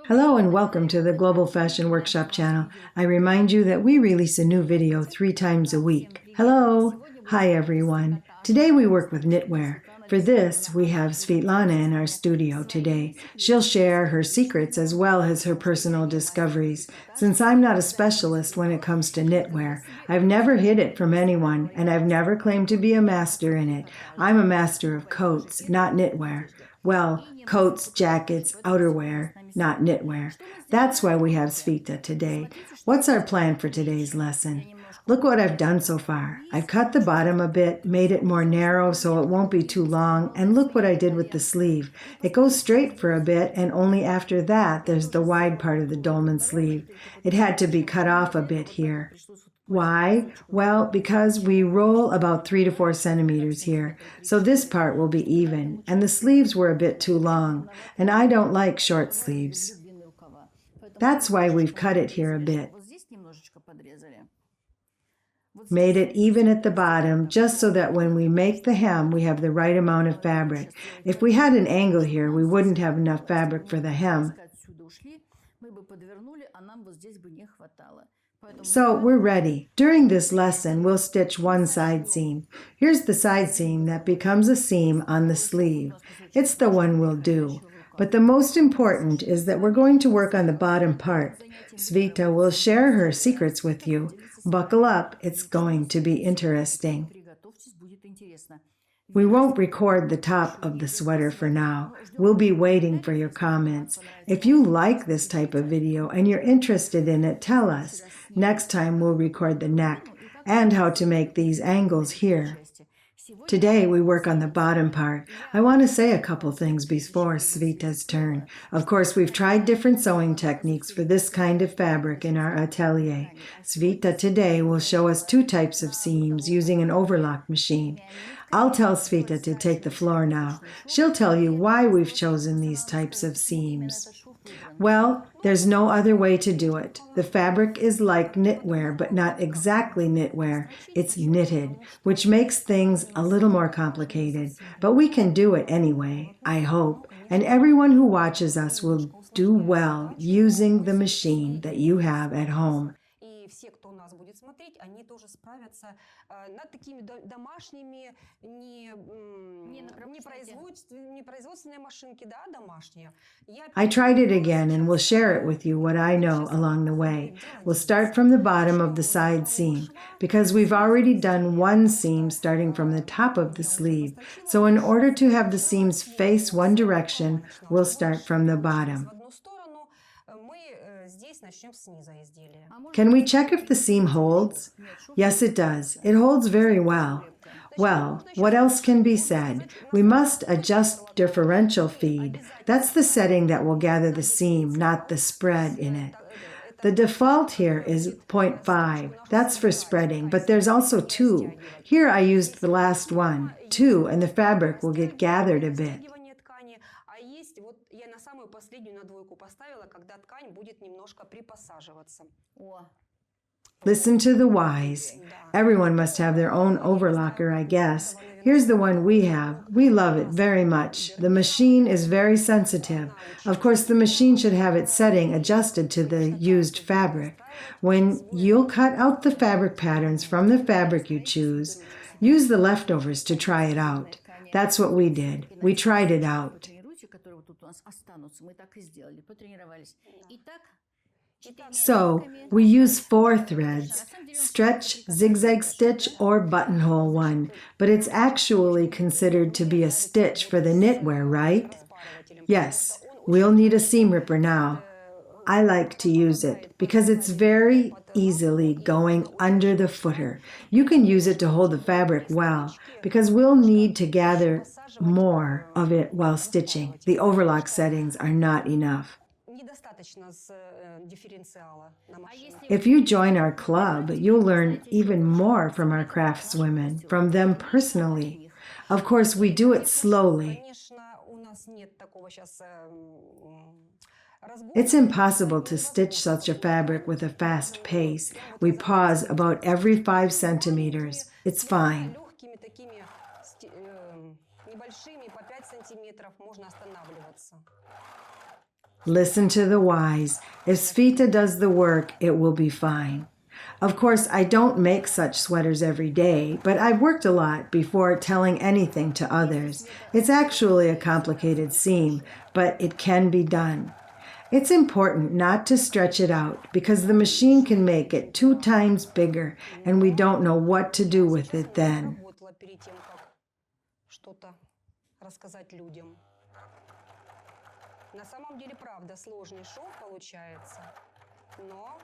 Hello and welcome to the Global Fashion Workshop channel. I remind you that we release a new video 3 times a week. Hello! Hi everyone. Today we work with knitwear. For this, we have Svetlana in our studio today. She'll share her secrets as well as her personal discoveries. Since I'm not a specialist when it comes to knitwear, I've never hid it from anyone and I've never claimed to be a master in it. I'm a master of coats, not knitwear. Well, coats, jackets, outerwear, not knitwear. That's why we have Svita today. What's our plan for today's lesson? Look what I've done so far. I've cut the bottom a bit, made it more narrow so it won't be too long, and look what I did with the sleeve. It goes straight for a bit, and only after that there's the wide part of the dolman sleeve. It had to be cut off a bit here. Why? Well, because we roll about 3 to 4 centimeters here, so this part will be even, and the sleeves were a bit too long, and I don't like short sleeves. That's why we've cut it here a bit. Made it even at the bottom, just so that when we make the hem, we have the right amount of fabric. If we had an angle here, we wouldn't have enough fabric for the hem. So we're ready. During this lesson, we'll stitch one side seam. Here's the side seam that becomes a seam on the sleeve. It's the one we'll do. But the most important is that we're going to work on the bottom part. Svita will share her secrets with you. Buckle up, it's going to be interesting. We won't record the top of the sweater for now. We'll be waiting for your comments. If you like this type of video and you're interested in it, tell us. Next time we'll record the neck and how to make these angles here. Today we work on the bottom part. I want to say a couple things before Svita's turn. Of course, we've tried different sewing techniques for this kind of fabric in our atelier. Svita today will show us 2 types of seams using an overlock machine. I'll tell Svita to take the floor now. She'll tell you why we've chosen these types of seams. Well, there's no other way to do it. The fabric is like knitwear, but not exactly knitwear. It's knitted, which makes things a little more complicated. But we can do it anyway, I hope. And everyone who watches us will do well using the machine that you have at home. Все, кто нас будет смотреть, они тоже справятся над такими домашними, непроизводственные машинки, да, домашние. I tried it again and will share it with you what I know along the way. We'll start from the bottom of the side seam because we've already done one seam starting from the top of the sleeve. So in order to have the seams face one direction, we'll start from the bottom. Can we check if the seam holds? Yes, it does. It holds very well. Well, what else can be said? We must adjust differential feed. That's the setting that will gather the seam, not the spread in it. The default here is 0.5. That's for spreading, but there's also 2. Here I used the last one, 2, and the fabric will get gathered a bit. Я на самую последнюю на 2 поставила, когда ткань будет немножко припосаживаться. Listen to the whys. Everyone must have their own overlocker, I guess. Here's the one we have. We love it very much. The machine is very sensitive. Of course, the machine should have its setting adjusted to the used fabric. When you'll cut out the fabric patterns from the fabric you choose, use the leftovers to try it out. That's what we did. We tried it out. So, we use 4 threads, stretch, zigzag stitch, or buttonhole one, but it's actually considered to be a stitch for the knitwear, right? Yes, we'll need a seam ripper now. I like to use it because it's very easily going under the footer. You can use it to hold the fabric well because we'll need to gather more of it while stitching. The overlock settings are not enough. If you join our club, you'll learn even more from our craftswomen, from them personally. Of course, we do it slowly. It's impossible to stitch such a fabric with a fast pace. We pause about every 5 centimeters. It's fine. Listen to the wise. If Svita does the work, it will be fine. Of course, I don't make such sweaters every day, but I've worked a lot before telling anything to others. It's actually a complicated seam, but it can be done. It's important not to stretch it out because the machine can make it 2 times bigger, and we don't know what to do with it then. На самом деле, правда, сложный шов получается, но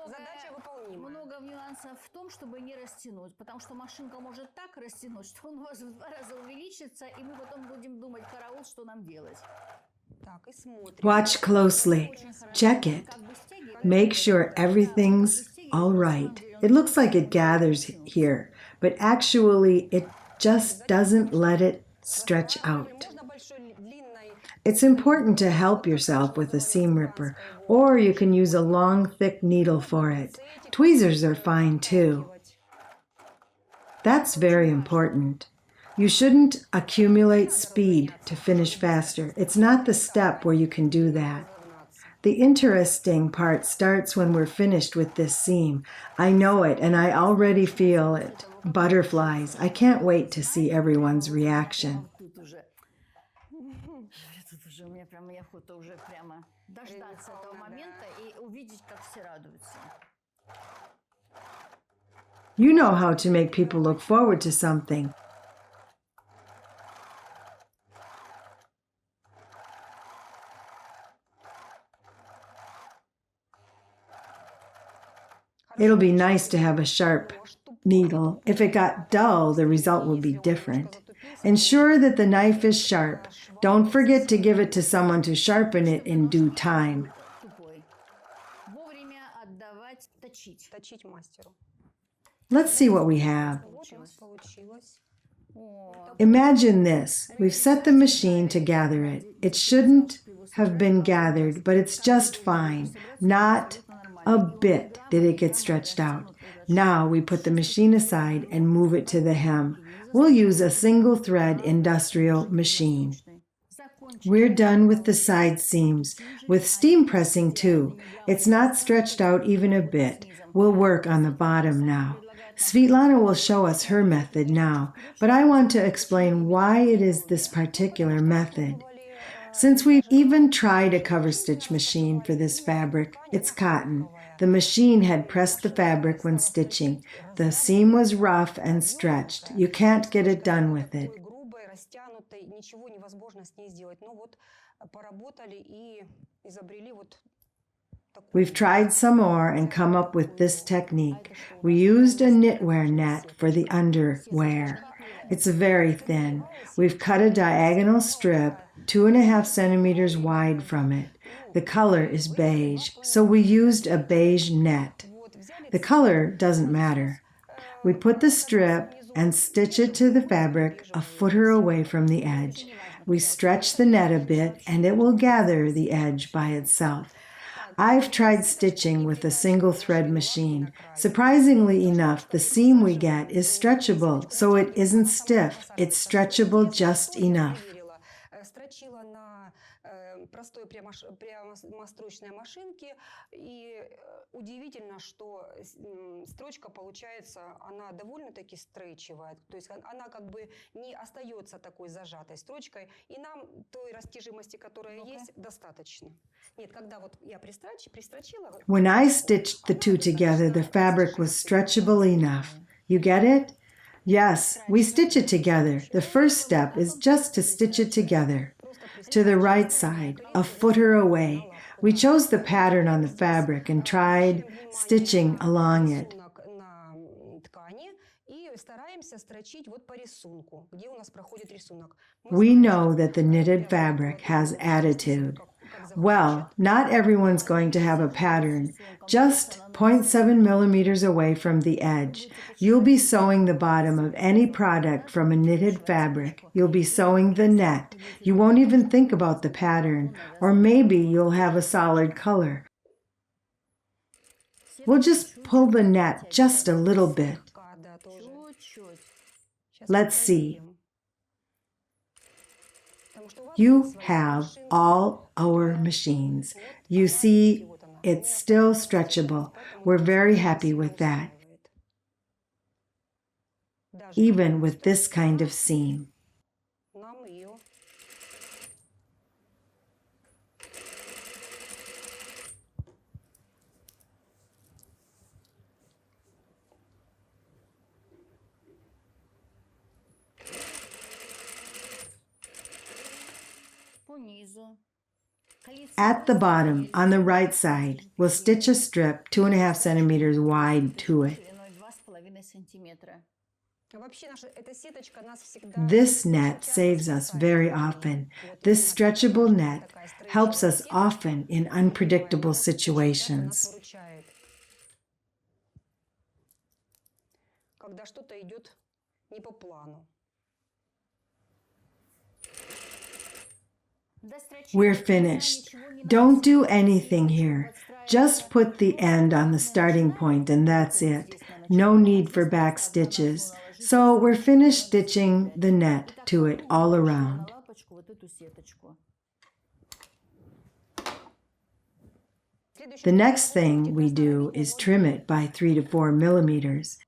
задача выполнимая. Много нюансов в том, чтобы не растянуть, потому что машинка может так растянуть, что он у вас в 2 раза увеличится, и мы потом будем думать, караул, что нам делать. Так, и смотрим. Watch closely. Check it. Make sure everything's all right. It looks like it gathers here, but actually it just doesn't let it stretch out. It's important to help yourself with a seam ripper, or you can use a long, thick needle for it. Tweezers are fine too. That's very important. You shouldn't accumulate speed to finish faster. It's not the step where you can do that. The interesting part starts when we're finished with this seam. I know it, and I already feel it. Butterflies. I can't wait to see everyone's reaction. Тут уже у меня прямо охота уже прямо дождаться этого момента и увидеть, как все радуются. You know how to make people look forward to something. It'll be nice to have a sharp needle. If it got dull, the result will be different. Ensure that the knife is sharp. Don't forget to give it to someone to sharpen it in due time. Вовремя отдавать, точить. Точить мастеру. Let's see what we have. Вот у нас получилось. Imagine this. We've set the machine to gather it. It shouldn't have been gathered, but it's just fine. Not a bit did it get stretched out. Now we put the machine aside and move it to the hem. We'll use a single thread industrial machine. We're done with the side seams. With steam pressing too. It's not stretched out even a bit. We'll work on the bottom now. Svetlana will show us her method now, but I want to explain why it is this particular method. Since we've even tried a cover stitch machine for this fabric, it's cotton. The machine had pressed the fabric when stitching. The seam was rough and stretched. You can't get it done with it. Грубой, растянутой, ничего невозможно с ней сделать. Ну вот поработали и изобрели вот такую. We've tried some more and come up with this technique. We used a knitwear net for the underwear. It's very thin. We've cut a diagonal strip 2.5 centimeters wide from it. The color is beige, so we used a beige net. The color doesn't matter. We put the strip and stitch it to the fabric a footer away from the edge. We stretch the net a bit and it will gather the edge by itself. I've tried stitching with a single thread machine. Surprisingly enough, the seam we get is stretchable, so it isn't stiff. It's stretchable just enough. Строчила на простой прямострочной машинке, и удивительно, что строчка получается, она довольно-таки стрейчевая, то есть она как бы не остается такой зажатой строчкой, и нам той растяжимости, которая есть, достаточно. Нет, когда вот я пристрочила... When I stitched the two together, the fabric was stretchable enough. You get it? Yes, we stitch it together. The first step is just to stitch it together. To the right side, a footer away. We chose the pattern on the fabric and tried stitching along it. We know that the knitted fabric has attitude. Well, not everyone's going to have a pattern. Just 0.7 millimeters away from the edge. You'll be sewing the bottom of any product from a knitted fabric. You'll be sewing the net. You won't even think about the pattern. Or maybe you'll have a solid color. We'll just pull the net just a little bit. Let's see. You have all our machines. You see, it's still stretchable. We're very happy with that, even with this kind of seam. At the bottom, on the right side, we'll stitch a strip 2.5 centimeters wide to it. This net saves us very often. This stretchable net helps us often in unpredictable situations. We're finished. Don't do anything here. Just put the end on the starting point and that's it. No need for back stitches. So we're finished stitching the net to it all around. The next thing we do is trim it by 3 to 4 millimeters.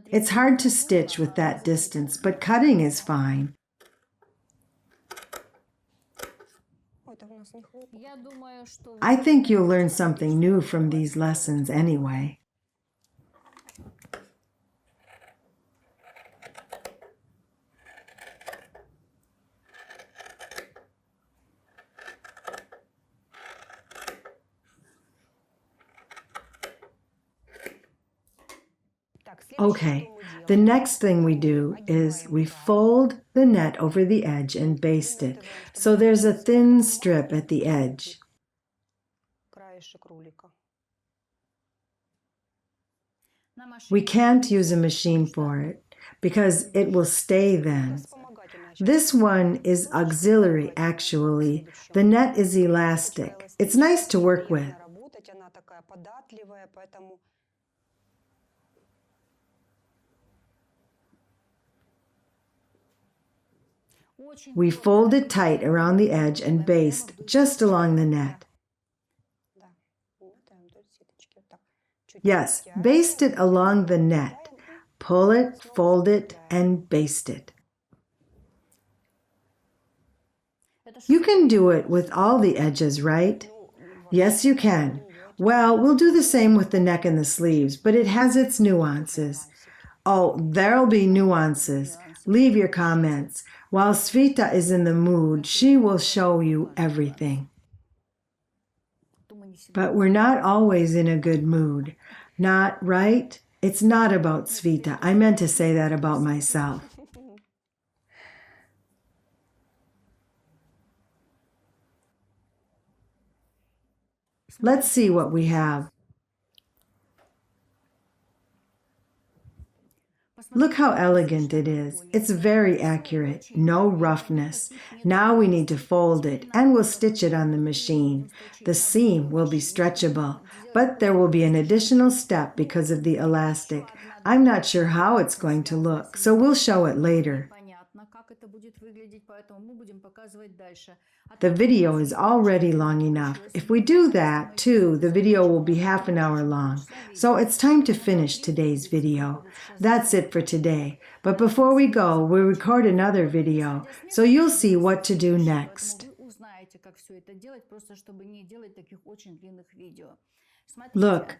It's hard to stitch with that distance, but cutting is fine. I think you'll learn something new from these lessons anyway. Okay, the next thing we do is we fold the net over the edge and baste it. So there's a thin strip at the edge. We can't use a machine for it because it will stay then. This one is auxiliary actually. The net is elastic. It's nice to work with. We fold it tight around the edge and baste just along the net. Yes, baste it along the net. Pull it, fold it, and baste it. You can do it with all the edges, right? Yes, you can. Well, we'll do the same with the neck and the sleeves, but it has its nuances. Oh, there'll be nuances. Leave your comments. While Svita is in the mood, she will show you everything. But we're not always in a good mood. Not right? It's not about Svita. I meant to say that about myself. Let's see what we have. Look how elegant it is. It's very accurate. No roughness. Now we need to fold it and we'll stitch it on the machine. The seam will be stretchable, but there will be an additional step because of the elastic. I'm not sure how it's going to look, so we'll show it later. The video is already long enough. If we do that, too, the video will be half an hour long. So it's time to finish today's video. That's it for today. But before we go, we'll record another video, so you'll see what to do next. Look.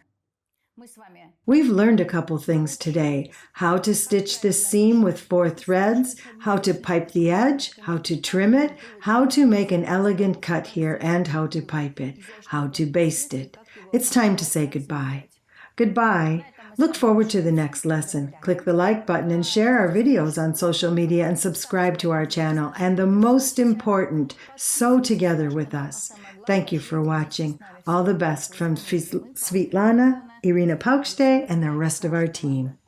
We've learned a couple things today. How to stitch this seam with 4 threads, how to pipe the edge, how to trim it, how to make an elegant cut here, and how to pipe it, how to baste it. It's time to say goodbye. Goodbye. Look forward to the next lesson. Click the like button and share our videos on social media and subscribe to our channel. And the most important, sew together with us. Thank you for watching. All the best from Svetlana, Irina Paukshte, and the rest of our team.